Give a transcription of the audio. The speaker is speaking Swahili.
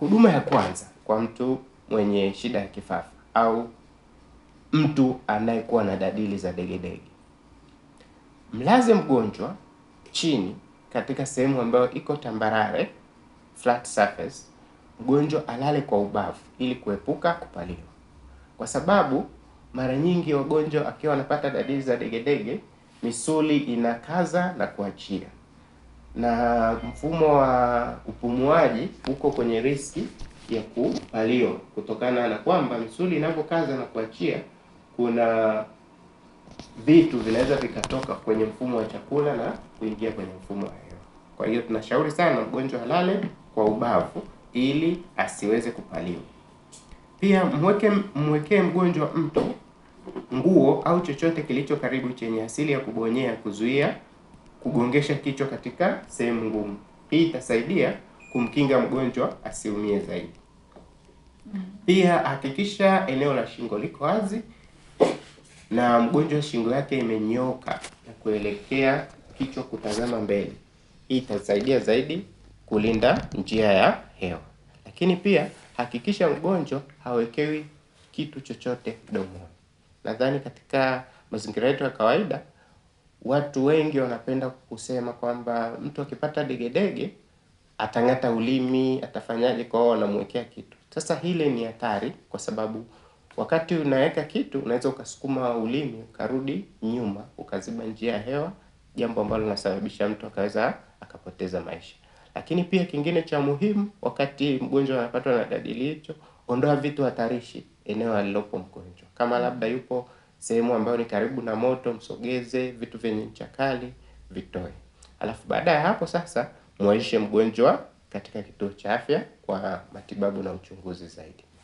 Huduma ya kwanza kwa mtu mwenye shida ya kifafa au mtu anayekuwa na dalili za degedege. Mlaze mgonjwa chini katika sehemu ambayo iko tambarare, flat surface. Mgonjwa alale kwa ubavu ili kuepuka kupaliwa. Kwa sababu mara nyingi wagonjwa akiwa wanapata dalili za degedege, misuli inakaza na kuachia. Na mfumo wa upumuaji uko kwenye riski ya kupaliwa kutokana na kwamba misuli inapokaza na kuachia, kuna vitu vinaweza vikatoka kwenye mfumo wa chakula na kuingia kwenye mfumo wa hewa. Kwa hiyo tunashauri sana mgonjwa alale kwa ubavu ili asiweze kupaliwa. Pia mwekee mgonjwa mto, nguo au chochote kilicho karibu chenye asili ya kubonyea kuzuia kugongesha kichwa katika sehemu ngumu. Hii itasaidia kumkinga mgonjwa asiumie zaidi. Pia hakikisha eneo la shingo liko wazi na mgonjwa shingo yake imenyooka na kuelekea kichwa kutazama mbele. Hii itasaidia zaidi kulinda njia ya hewa. Lakini pia hakikisha mgonjwa hawekewi kitu chochote mdomoni. Nadhani katika mazingira yetu ya kawaida watu wengi wanapenda kusema kwamba mtu akipata degedege atang'ata ulimi, atafanyaje, kwa hiyo wanamwekea kitu. Sasa hile ni hatari kwa sababu wakati unaweka kitu unaweza ukasukuma ulimi ukarudi nyuma ukaziba njia ya hewa, jambo ambalo linasababisha mtu akaweza akapoteza maisha. Lakini pia kingine cha muhimu, wakati mgonjwa anapatwa na dalili hicho, ondoa vitu hatarishi eneo alilopo mgonjwa. Kama labda yupo sehemu ambayo ni karibu na moto, msogeze, vitu vyenye ncha kali vitoe. Alafu baada ya hapo sasa muaishe mgonjwa katika kituo cha afya kwa matibabu na uchunguzi zaidi.